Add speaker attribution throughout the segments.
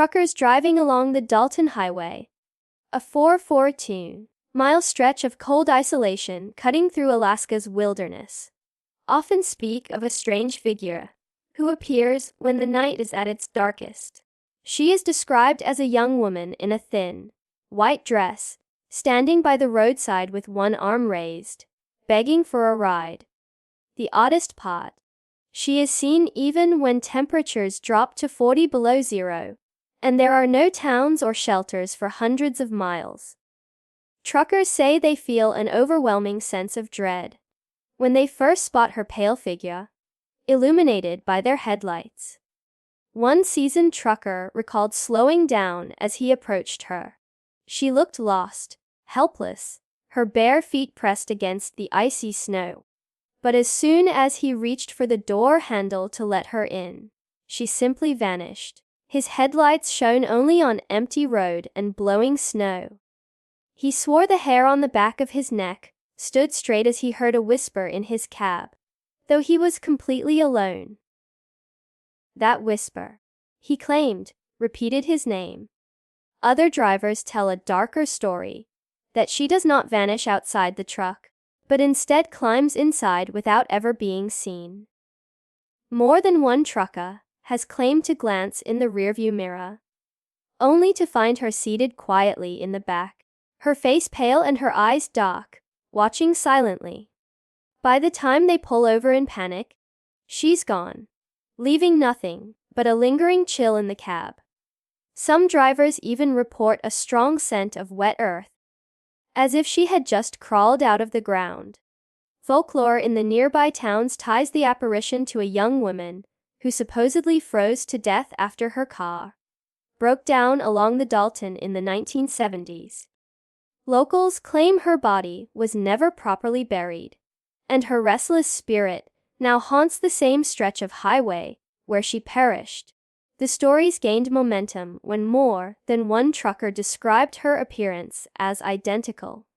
Speaker 1: Truckers driving along the Dalton Highway, a 442-mile stretch of cold isolation cutting through Alaska's wilderness, often speak of a strange figure who appears when the night is at its darkest. She is described as a young woman in a thin, white dress, standing by the roadside with one arm raised, begging for a ride. The oddest part, she is seen even when temperatures drop to 40 below zero, and there are no towns or shelters for hundreds of miles. Truckers say they feel an overwhelming sense of dread when they first spot her pale figure, illuminated by their headlights. One seasoned trucker recalled slowing down as he approached her. She looked lost, helpless, her bare feet pressed against the icy snow. But as soon as he reached for the door handle to let her in, she simply vanished. His headlights shone only on empty road and blowing snow. He swore the hair on the back of his neck stood straight as he heard a whisper in his cab, though he was completely alone. That whisper, he claimed, repeated his name. Other drivers tell a darker story, that she does not vanish outside the truck, but instead climbs inside without ever being seen. More than one trucker has claimed to glance in the rearview mirror, only to find her seated quietly in the back, her face pale and her eyes dark, watching silently. By the time they pull over in panic, she's gone, leaving nothing but a lingering chill in the cab. Some drivers even report a strong scent of wet earth, as if she had just crawled out of the ground. Folklore in the nearby towns ties the apparition to a young woman who supposedly froze to death after her car broke down along the Dalton in the 1970s. Locals claim her body was never properly buried, and her restless spirit now haunts the same stretch of highway where she perished. The stories gained momentum when more than one trucker described her appearance as identical.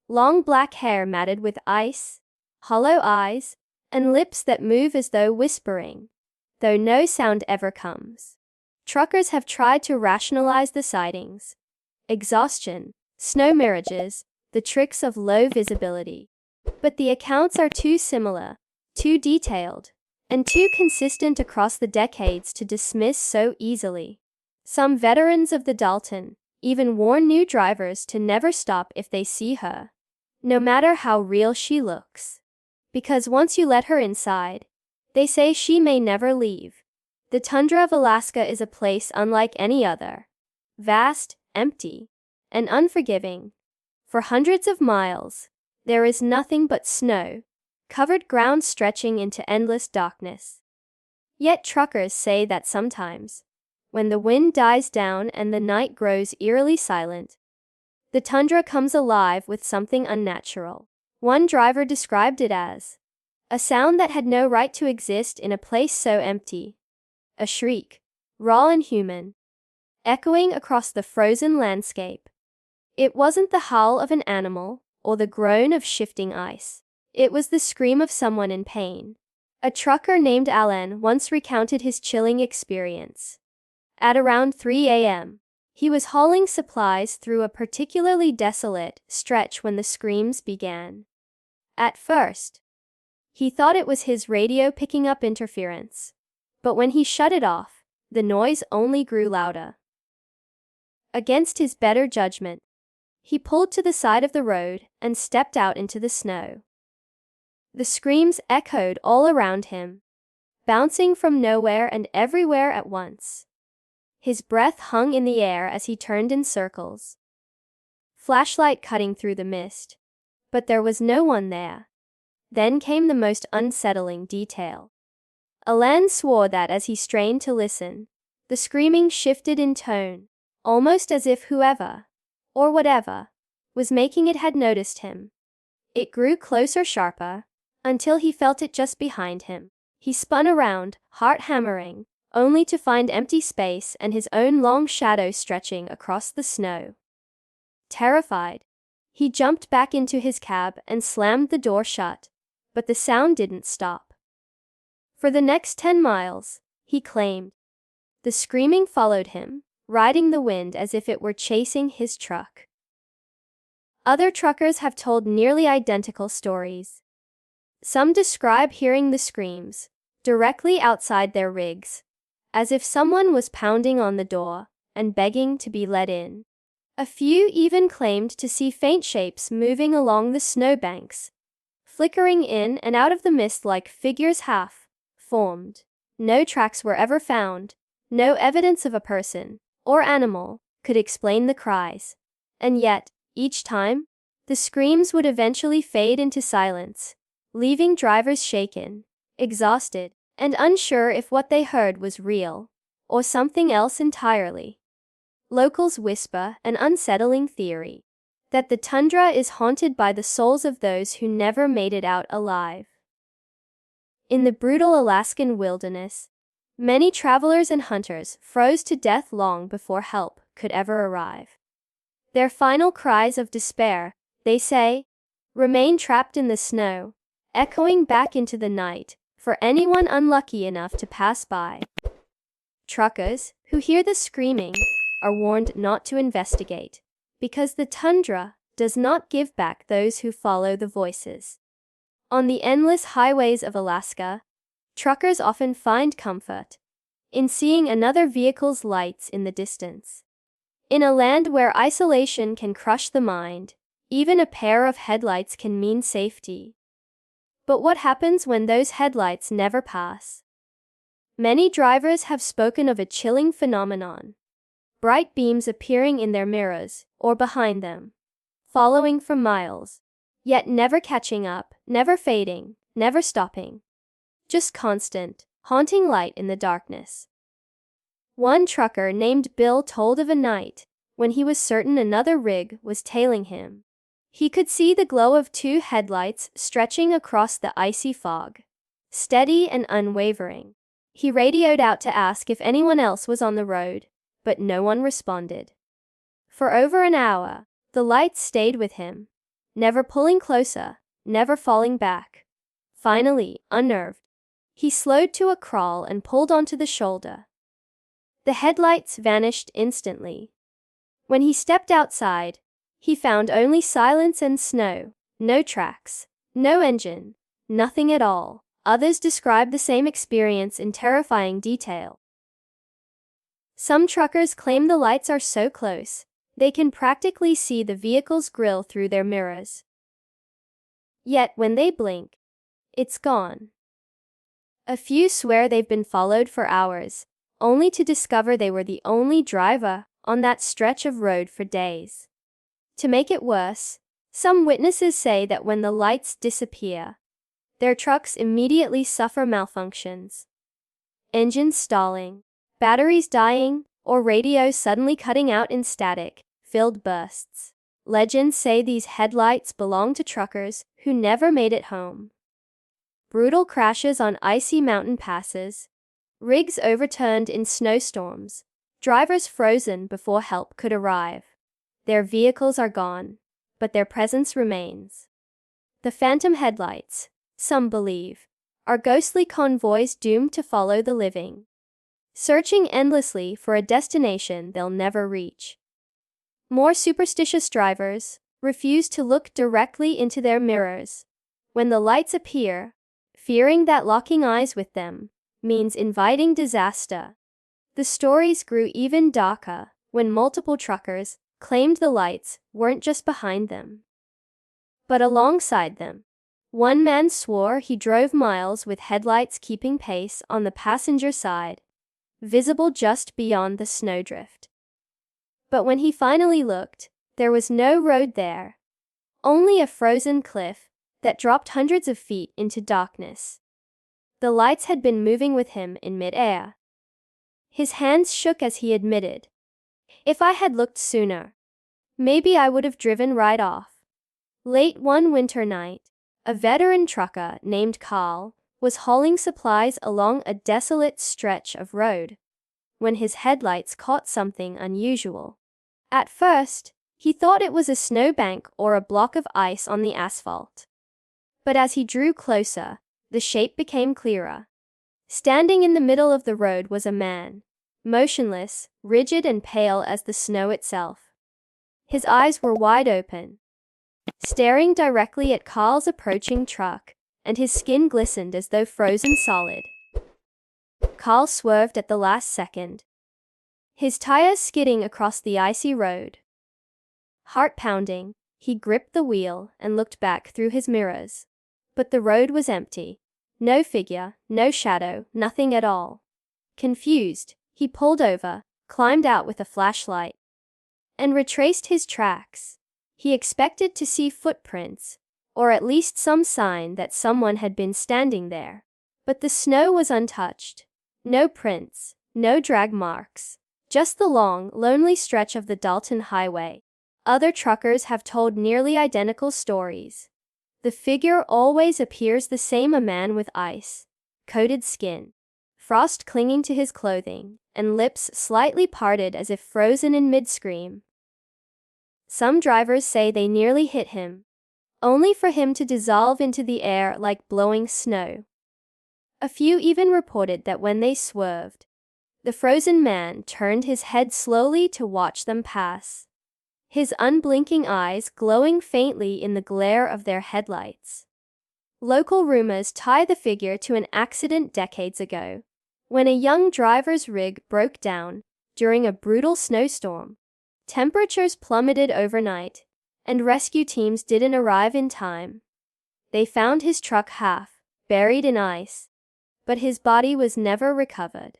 Speaker 1: Long black hair matted with ice, hollow eyes, and lips that move as though whispering, though no sound ever comes. Truckers have tried to rationalize the sightings: exhaustion, snow mirages, the tricks of low visibility. But the accounts are too similar, too detailed, and too consistent across the decades to dismiss so easily. Some veterans of the Dalton even warn new drivers to never stop if they see her, no matter how real she looks. Because once you let her inside, they say she may never leave. The tundra of Alaska is a place unlike any other, vast, empty, and unforgiving. For hundreds of miles, there is nothing but snow, covered ground stretching into endless darkness. Yet truckers say that sometimes, when the wind dies down and the night grows eerily silent, the tundra comes alive with something unnatural. One driver described it as a sound that had no right to exist in a place so empty. A shriek, raw and human, echoing across the frozen landscape. It wasn't the howl of an animal or the groan of shifting ice. It was the scream of someone in pain. A trucker named Alan once recounted his chilling experience. At around 3 a.m., he was hauling supplies through a particularly desolate stretch when the screams began. At first, he thought it was his radio picking up interference, but when he shut it off, the noise only grew louder. Against his better judgment, he pulled to the side of the road and stepped out into the snow. The screams echoed all around him, bouncing from nowhere and everywhere at once. His breath hung in the air as he turned in circles, flashlight cutting through the mist, but there was no one there. Then came the most unsettling detail. Alan swore that as he strained to listen, the screaming shifted in tone, almost as if whoever, or whatever, was making it had noticed him. It grew closer, sharper, until he felt it just behind him. He spun around, heart hammering, only to find empty space and his own long shadow stretching across the snow. Terrified, he jumped back into his cab and slammed the door shut, but the sound didn't stop. For the next 10 miles, he claimed, the screaming followed him, riding the wind as if it were chasing his truck. Other truckers have told nearly identical stories. Some describe hearing the screams directly outside their rigs, as if someone was pounding on the door and begging to be let in. A few even claimed to see faint shapes moving along the snowbanks, flickering in and out of the mist like figures half formed. No tracks were ever found, no evidence of a person or animal could explain the cries. And yet, each time, the screams would eventually fade into silence, leaving drivers shaken, exhausted, and unsure if what they heard was real or something else entirely. Locals whisper an unsettling theory that the tundra is haunted by the souls of those who never made it out alive. In the brutal Alaskan wilderness, many travelers and hunters froze to death long before help could ever arrive. Their final cries of despair, they say, remain trapped in the snow, echoing back into the night for anyone unlucky enough to pass by. Truckers who hear the screaming are warned not to investigate, because the tundra does not give back those who follow the voices. On the endless highways of Alaska, truckers often find comfort in seeing another vehicle's lights in the distance. In a land where isolation can crush the mind, even a pair of headlights can mean safety. But what happens when those headlights never pass? Many drivers have spoken of a chilling phenomenon: bright beams appearing in their mirrors or behind them, following for miles, yet never catching up, never fading, never stopping. Just constant, haunting light in the darkness. One trucker named Bill told of a night when he was certain another rig was tailing him. He could see the glow of two headlights stretching across the icy fog, steady and unwavering. He radioed out to ask if anyone else was on the road, but no one responded. For over an hour, the lights stayed with him, never pulling closer, never falling back. Finally, unnerved, he slowed to a crawl and pulled onto the shoulder. The headlights vanished instantly. When he stepped outside, he found only silence and snow, no tracks, no engine, nothing at all. Others describe the same experience in terrifying detail. Some truckers claim the lights are so close, they can practically see the vehicle's grille through their mirrors. Yet when they blink, it's gone. A few swear they've been followed for hours, only to discover they were the only driver on that stretch of road for days. To make it worse, some witnesses say that when the lights disappear, their trucks immediately suffer malfunctions. Engines stalling, batteries dying, or radios suddenly cutting out in static-filled bursts. Legends say these headlights belong to truckers who never made it home. Brutal crashes on icy mountain passes, rigs overturned in snowstorms, drivers frozen before help could arrive. Their vehicles are gone, but their presence remains. The phantom headlights, some believe, are ghostly convoys doomed to follow the living, searching endlessly for a destination they'll never reach. More superstitious drivers refuse to look directly into their mirrors when the lights appear, fearing that locking eyes with them means inviting disaster. The stories grew even darker when multiple truckers claimed the lights weren't just behind them, but alongside them. One man swore he drove miles with headlights keeping pace on the passenger side, visible just beyond the snowdrift. But when he finally looked, there was no road there, only a frozen cliff that dropped hundreds of feet into darkness. The lights had been moving with him in mid-air. His hands shook as he admitted, "If I had looked sooner, maybe I would have driven right off." Late one winter night, a veteran trucker named Carl was hauling supplies along a desolate stretch of road when his headlights caught something unusual. At first, he thought it was a snowbank or a block of ice on the asphalt. But as he drew closer, the shape became clearer. Standing in the middle of the road was a man, motionless, rigid and pale as the snow itself. His eyes were wide open, staring directly at Carl's approaching truck, and his skin glistened as though frozen solid. Carl swerved at the last second, his tires skidding across the icy road. Heart pounding, he gripped the wheel and looked back through his mirrors. But the road was empty. No figure, no shadow, nothing at all. Confused, he pulled over, climbed out with a flashlight, and retraced his tracks. He expected to see footprints, or at least some sign that someone had been standing there. But the snow was untouched. No prints, no drag marks. Just the long, lonely stretch of the Dalton Highway. Other truckers have told nearly identical stories. The figure always appears the same: a man with ice-coated skin, frost clinging to his clothing, and lips slightly parted as if frozen in mid-scream. Some drivers say they nearly hit him, only for him to dissolve into the air like blowing snow. A few even reported that when they swerved, the frozen man turned his head slowly to watch them pass, his unblinking eyes glowing faintly in the glare of their headlights. Local rumors tie the figure to an accident decades ago, when a young driver's rig broke down during a brutal snowstorm. Temperatures plummeted overnight, and rescue teams didn't arrive in time. They found his truck half buried in ice, but his body was never recovered.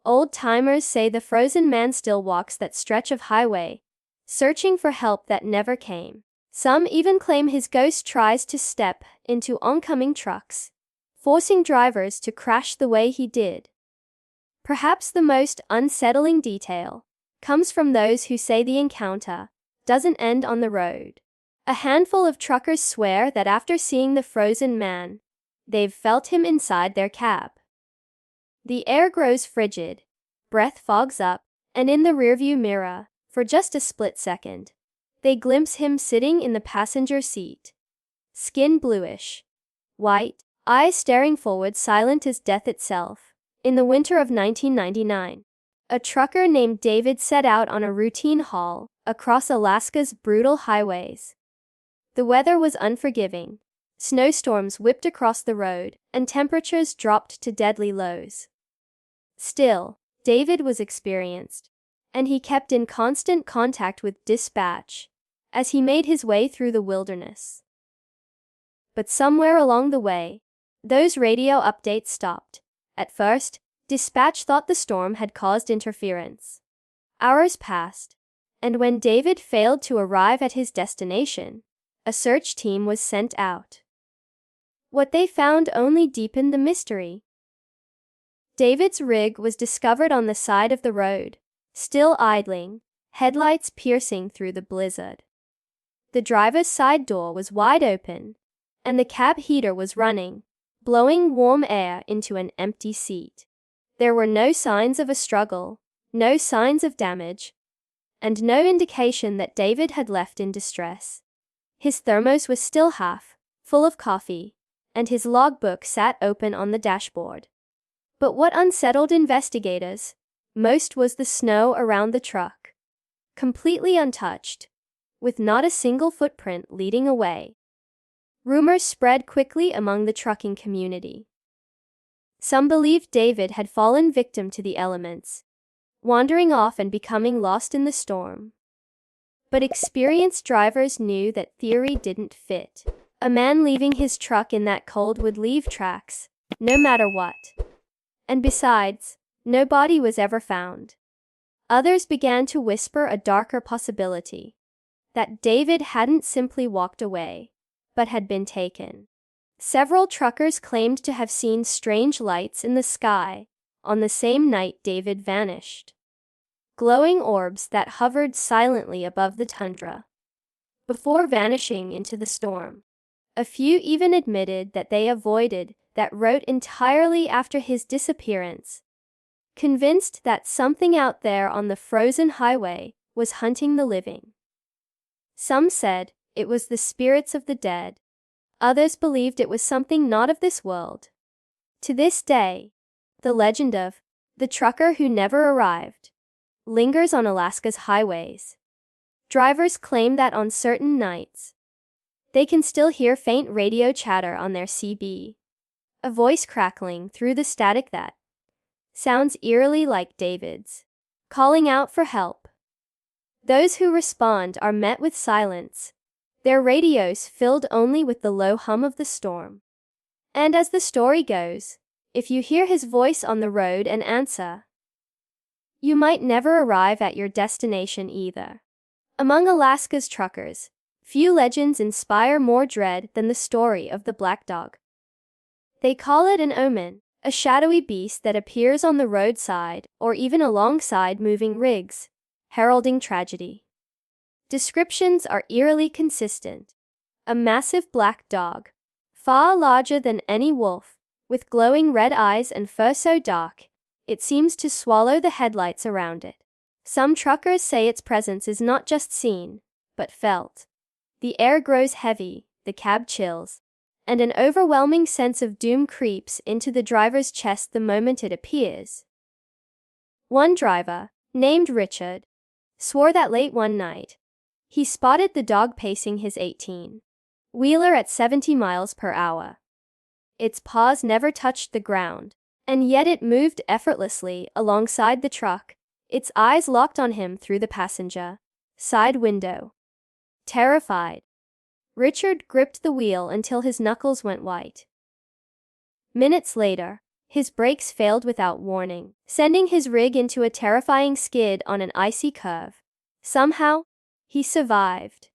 Speaker 1: Old-timers say the frozen man still walks that stretch of highway, searching for help that never came. Some even claim his ghost tries to step into oncoming trucks, forcing drivers to crash the way he did. Perhaps the most unsettling detail comes from those who say the encounter doesn't end on the road. A handful of truckers swear that after seeing the frozen man, they've felt him inside their cab. The air grows frigid, breath fogs up, and in the rearview mirror, for just a split second, they glimpse him sitting in the passenger seat. Skin bluish, white, eyes staring forward, silent as death itself. In the winter of 1999, a trucker named David set out on a routine haul across Alaska's brutal highways. The weather was unforgiving. Snowstorms whipped across the road, and temperatures dropped to deadly lows. Still, David was experienced, and he kept in constant contact with dispatch as he made his way through the wilderness. But somewhere along the way, those radio updates stopped. At first, dispatch thought the storm had caused interference. Hours passed, and when David failed to arrive at his destination, a search team was sent out. What they found only deepened the mystery. David's rig was discovered on the side of the road, still idling, headlights piercing through the blizzard. The driver's side door was wide open, and the cab heater was running, blowing warm air into an empty seat. There were no signs of a struggle, no signs of damage, and no indication that David had left in distress. His thermos was still half full of coffee, and his logbook sat open on the dashboard. But what unsettled investigators most was the snow around the truck, completely untouched, with not a single footprint leading away. Rumors spread quickly among the trucking community. Some believed David had fallen victim to the elements, wandering off and becoming lost in the storm. But experienced drivers knew that theory didn't fit. A man leaving his truck in that cold would leave tracks, no matter what. And besides, no body was ever found. Others began to whisper a darker possibility, that David hadn't simply walked away, but had been taken. Several truckers claimed to have seen strange lights in the sky on the same night David vanished. Glowing orbs that hovered silently above the tundra before vanishing into the storm. A few even admitted that they avoided that route entirely after his disappearance, convinced that something out there on the frozen highway was hunting the living. Some said it was the spirits of the dead. Others believed it was something not of this world. To this day, the legend of The trucker who never arrived lingers on Alaska's highways. Drivers claim that on certain nights, they can still hear faint radio chatter on their CB, a voice crackling through the static that sounds eerily like David's, calling out for help. Those who respond are met with silence, their radios filled only with the low hum of the storm. And as the story goes, if you hear his voice on the road and answer, you might never arrive at your destination either. Among Alaska's truckers, few legends inspire more dread than the story of the black dog. They call it an omen, a shadowy beast that appears on the roadside or even alongside moving rigs, heralding tragedy. Descriptions are eerily consistent. A massive black dog, far larger than any wolf, with glowing red eyes and fur so dark, it seems to swallow the headlights around it. Some truckers say its presence is not just seen, but felt. The air grows heavy, the cab chills, and an overwhelming sense of doom creeps into the driver's chest the moment it appears. One driver, named Richard, swore that late one night, he spotted the dog pacing his 18-wheeler at 70 miles per hour. Its paws never touched the ground, and yet it moved effortlessly alongside the truck, its eyes locked on him through the passenger side window. Terrified, Richard gripped the wheel until his knuckles went white. Minutes later, his brakes failed without warning, sending his rig into a terrifying skid on an icy curve. Somehow, he survived.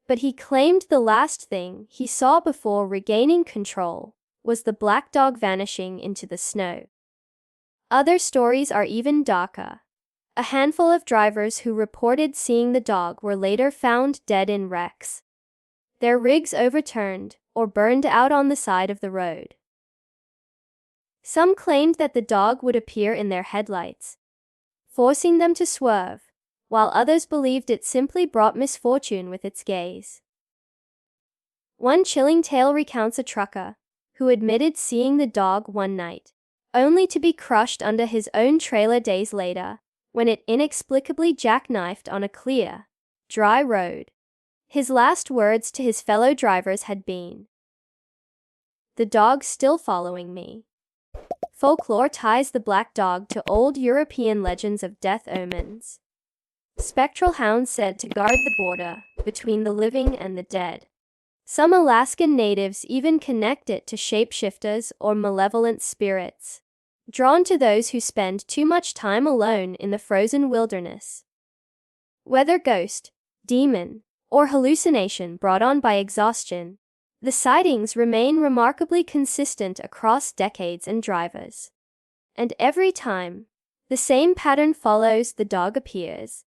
Speaker 1: But he claimed the last thing he saw before regaining control was the black dog vanishing into the snow. Other stories are even darker. A handful of drivers who reported seeing the dog were later found dead in wrecks, their rigs overturned or burned out on the side of the road. Some claimed that the dog would appear in their headlights, forcing them to swerve, while others believed it simply brought misfortune with its gaze. One chilling tale recounts a trucker who admitted seeing the dog one night, only to be crushed under his own trailer days later, when it inexplicably jackknifed on a clear, dry road. His last words to his fellow drivers had been, "The dog's still following me." Folklore ties the black dog to old European legends of death omens. Spectral hounds said to guard the border between the living and the dead. Some Alaskan natives even connect it to shapeshifters or malevolent spirits, drawn to those who spend too much time alone in the frozen wilderness. Whether ghost, demon, or hallucination brought on by exhaustion, the sightings remain remarkably consistent across decades and drivers. And every time, the same pattern follows: the dog appears.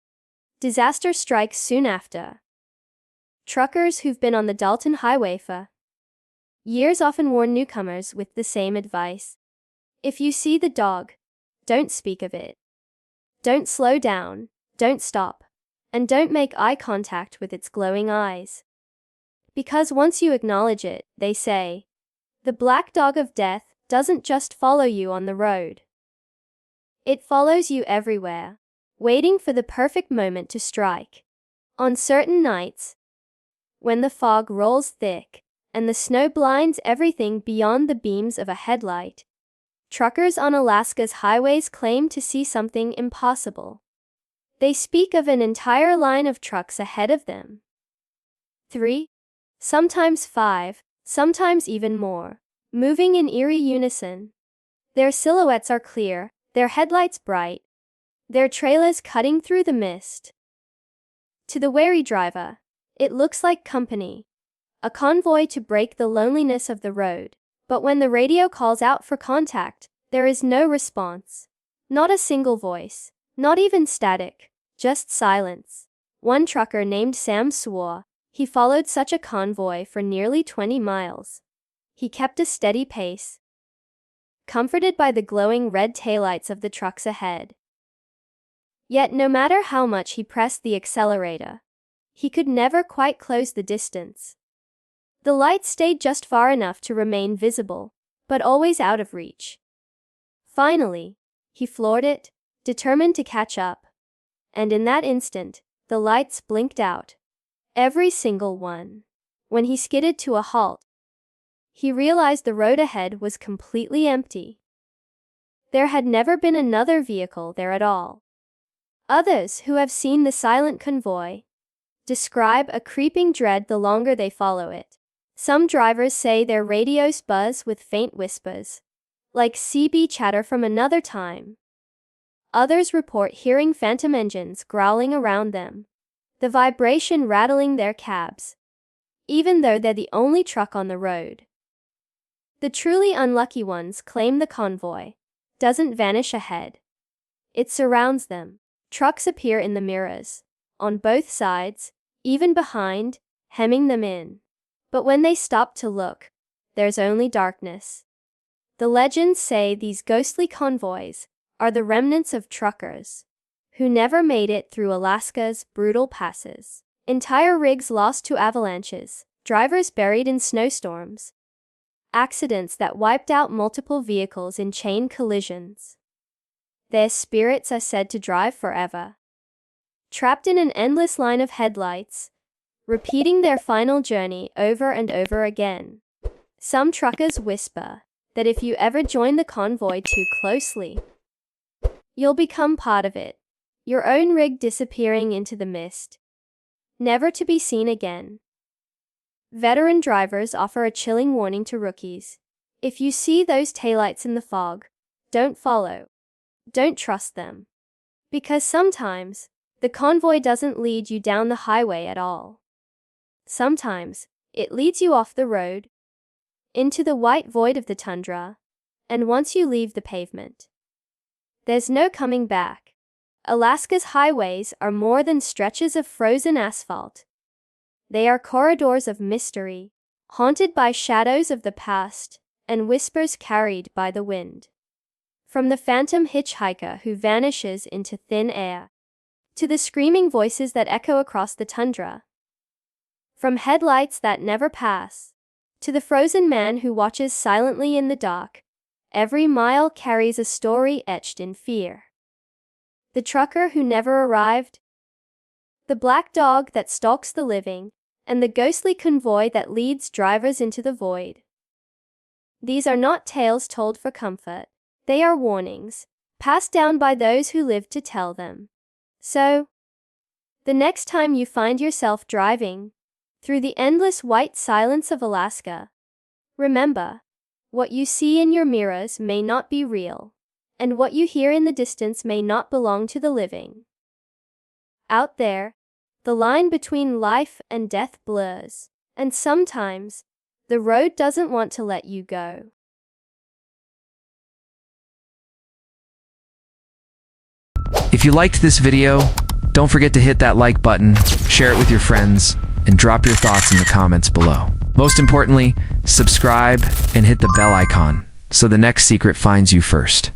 Speaker 1: Disaster strikes soon after. Truckers who've been on the Dalton Highway for years often warn newcomers with the same advice. If you see the dog, don't speak of it. Don't slow down, don't stop, and don't make eye contact with its glowing eyes. Because once you acknowledge it, they say, the black dog of death doesn't just follow you on the road. It follows you everywhere, waiting for the perfect moment to strike. On certain nights, when the fog rolls thick and the snow blinds everything beyond the beams of a headlight, truckers on Alaska's highways claim to see something impossible. They speak of an entire line of trucks ahead of them. 3, sometimes 5, sometimes even more, moving in eerie unison. Their silhouettes are clear, their headlights bright, their trailers cutting through the mist. To the wary driver, it looks like company, a convoy to break the loneliness of the road. But when the radio calls out for contact, there is no response. Not a single voice, not even static, just silence. One trucker named Sam swore he followed such a convoy for nearly 20 miles. He kept a steady pace, comforted by the glowing red taillights of the trucks ahead. Yet no matter how much he pressed the accelerator, he could never quite close the distance. The lights stayed just far enough to remain visible, but always out of reach. Finally, He floored it, determined to catch up. And in that instant, the lights blinked out. Every single one. When he skidded to a halt, he realized the road ahead was completely empty. There had never been another vehicle there at all. Others who have seen the Silent Convoy describe a creeping dread the longer they follow it. Some drivers say their radios buzz with faint whispers, like CB chatter from another time. Others report hearing phantom engines growling around them, the vibration rattling their cabs, even though they're the only truck on the road. The truly unlucky ones claim the convoy doesn't vanish ahead. It surrounds them. Trucks appear in the mirrors, on both sides, even behind, hemming them in. But when they stop to look, there's only darkness. The legends say these ghostly convoys are the remnants of truckers who never made it through Alaska's brutal passes. Entire rigs lost to avalanches, drivers buried in snowstorms, accidents that wiped out multiple vehicles in chain collisions. Their spirits are said to drive forever, trapped in an endless line of headlights, repeating their final journey over and over again. Some truckers whisper that if you ever join the convoy too closely, you'll become part of it, your own rig disappearing into the mist, never to be seen again. Veteran drivers offer a chilling warning to rookies. If you see those taillights in the fog, don't follow. Don't trust them. Because sometimes, the convoy doesn't lead you down the highway at all. Sometimes, it leads you off the road, into the white void of the tundra, and once you leave the pavement, there's no coming back. Alaska's highways are more than stretches of frozen asphalt. They are corridors of mystery, haunted by shadows of the past and whispers carried by the wind. From the phantom hitchhiker who vanishes into thin air, to the screaming voices that echo across the tundra. From headlights that never pass, to the frozen man who watches silently in the dark, every mile carries a story etched in fear. The trucker who never arrived, the black dog that stalks the living, and the ghostly convoy that leads drivers into the void. These are not tales told for comfort. They are warnings, passed down by those who lived to tell them. So, the next time you find yourself driving through the endless white silence of Alaska, remember, what you see in your mirrors may not be real, and what you hear in the distance may not belong to the living. Out there, the line between life and death blurs, and sometimes, the road doesn't want to let you go.
Speaker 2: If you liked this video, don't forget to hit that like button, share it with your friends, and drop your thoughts in the comments below. Most importantly, subscribe and hit the bell icon so the next secret finds you first.